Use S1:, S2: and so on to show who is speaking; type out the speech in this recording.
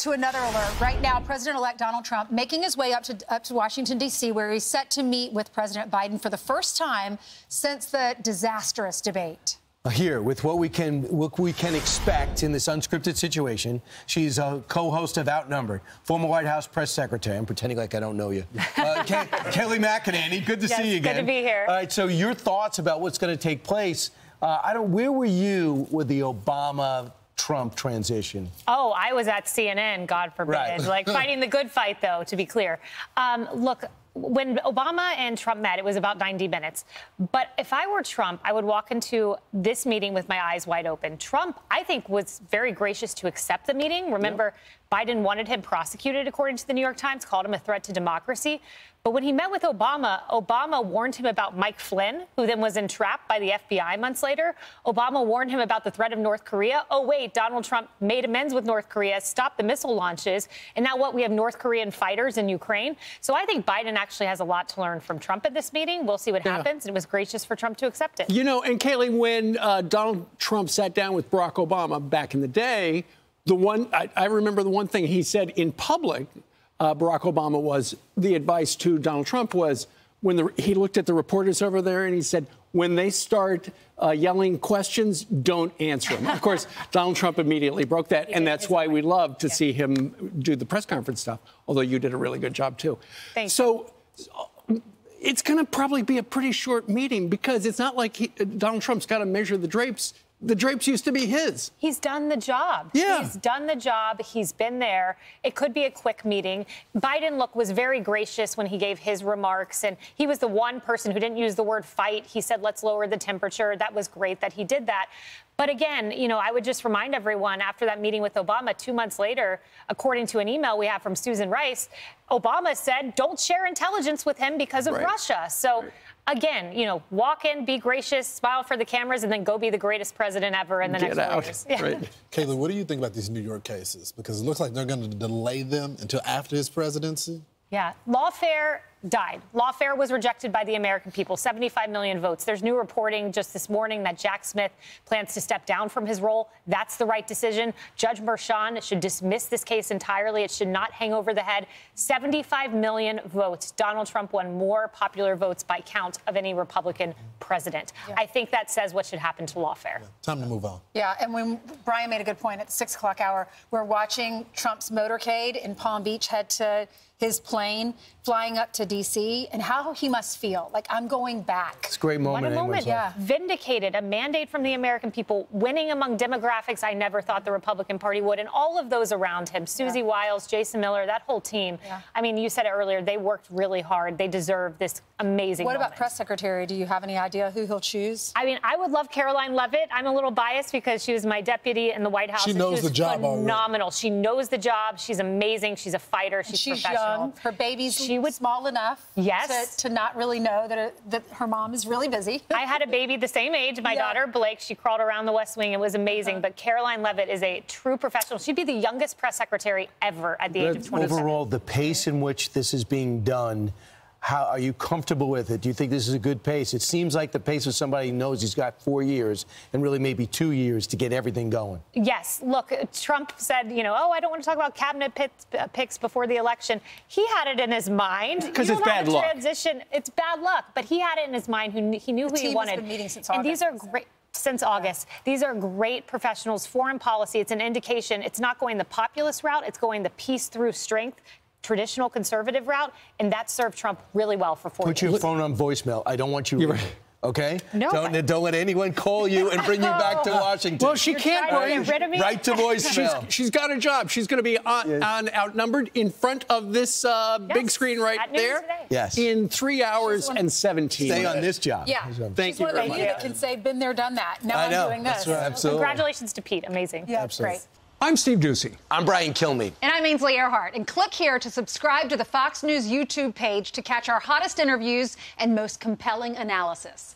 S1: to another alert. Right now, President-elect Donald Trump making his way up to Washington, D.C., where he's set to meet with President Biden for the first time since the disastrous debate.
S2: Here, with what we can expect in this unscripted situation, she's a co-host of Outnumbered, former White House press secretary. I'm pretending like I don't know you. Kayleigh McEnany, good to see you again.
S3: Good to be here.
S2: All right, so your thoughts about what's going to take place. Where were you with the Obama-Trump transition?
S3: Oh, I was at CNN, God forbid.
S2: Right.
S3: Like fighting the good fight, though, to be clear. Look, when Obama and Trump met, it was about 90 minutes. But if I were Trump, I would walk into this meeting with my eyes wide open. Trump, I think, was very gracious to accept the meeting. Remember, Biden wanted him prosecuted, according to the New York Times, called him a threat to democracy. But when he met with Obama, Obama warned him about Mike Flynn, who then was entrapped by the FBI months later. Obama warned him about the threat of North Korea. Oh, wait, Donald Trump made amends with North Korea, stopped the missile launches. And now what? We have North Korean fighters in Ukraine. So I think Biden actually has a lot to learn from Trump at this meeting. We'll see what happens. And it was gracious for Trump to accept it.
S4: You know, and Kayleigh, when Donald Trump sat down with Barack Obama back in the day, I remember the one thing he said in public, Barack Obama, was the advice to Donald Trump was when he looked at the reporters over there and he said, when they start yelling questions, don't answer them. Of course, Donald Trump immediately broke that, and that's why we love to see him do the press conference stuff, although you did a really good job, too.
S3: Thanks.
S4: So it's going to probably be a pretty short meeting because it's not like Donald Trump's got to measure the drapes. The drapes used to be his.
S3: He's done the job.
S4: Yeah.
S3: He's done the job. He's been there. It could be a quick meeting. Biden, look, was very gracious when he gave his remarks, and he was the one person who didn't use the word fight. He said, let's lower the temperature. That was great that he did that. But again, you know, I would just remind everyone after that meeting with Obama 2 months later, according to an email we have from Susan Rice, Obama said, don't share intelligence with him because of Russia. So again, you know, walk in, be gracious, smile for the cameras, and then go be the greatest president ever in the next 4 years. Yeah.
S4: Right.
S5: Kayleigh, what do you think about these New York cases? Because it looks like they're going to delay them until after his presidency.
S3: Yeah, lawfare died. Lawfare was rejected by the American people, 75 million votes. There's new reporting just this morning that Jack Smith plans to step down from his role. That's the right decision. Judge Merchan should dismiss this case entirely. It should not hang over the head. 75 million votes. Donald Trump won more popular votes by count of any Republican president. Yeah. I think that says what should happen to lawfare.
S5: Yeah. Time to move on.
S1: Yeah, and when Brian made a good point at the 6 o'clock hour, we're watching Trump's motorcade in Palm Beach head to his plane flying up to D.C. and how he must feel. Like, I'm going back.
S2: It's a great moment.
S3: What a moment.
S1: Yeah.
S3: Vindicated, a mandate from the American people, winning among demographics I never thought the Republican Party would, and all of those around him, Susie Wiles, Jason Miller, that whole team. Yeah. I mean, you said it earlier, they worked really hard. They deserve this amazing moment.
S1: What about press secretary? Do you have any idea who he'll choose?
S3: I mean, I would love Caroline Leavitt. I'm a little biased because she was my deputy in the White House.
S5: She knows the job already.
S3: Phenomenal. She knows the job. She's amazing. She's a fighter. She's professional.
S1: Young. Her baby's small enough to not really know that her mom is really busy.
S3: I had a baby the same age, my daughter, Blake. She crawled around the West Wing. It was amazing. But Caroline Leavitt is a true professional. She'd be the youngest press secretary ever at the age of 27.
S2: Overall, the pace in which this is being done, how are you comfortable with it? Do you think this is a good pace? It seems like the pace of somebody who knows he's got 4 years and really maybe 2 years to get everything going.
S3: Yes. Look, Trump said, you know, I don't want to talk about cabinet picks before the election. He had it in his mind.
S4: Because it's bad luck.
S3: Transition. It's bad luck. But he had it in his mind. He knew who he wanted.
S1: Has been meeting since
S3: and
S1: August.
S3: These are great. Since August. These are great professionals. Foreign policy, it's an indication. It's not going the populist route. It's going the peace through strength, traditional conservative route, and that served Trump really well for 4 years.
S2: Put your phone on voicemail. I don't want you. Okay?
S3: No.
S2: Don't let anyone call you and bring you back to Washington.
S4: Well, she can't
S3: get rid of me.
S2: Right to voicemail.
S4: She's got a job. She's going to be on Outnumbered in front of this big screen right there.
S2: Yes.
S4: In 3 hours and 17
S2: Stay
S4: minutes.
S2: on this job.
S1: Yeah.
S4: Thank you very much.
S1: That can say, been there, done that. Now
S2: I know.
S1: I'm doing this.
S2: That's right. Absolutely.
S3: Congratulations to Pete. Amazing.
S1: Yeah,
S2: absolutely.
S1: Great.
S4: I'm Steve Doocy.
S2: I'm Brian Kilmeade.
S6: And I'm Ainsley Earhart. And click here to subscribe to the Fox News YouTube page to catch our hottest interviews and most compelling analysis.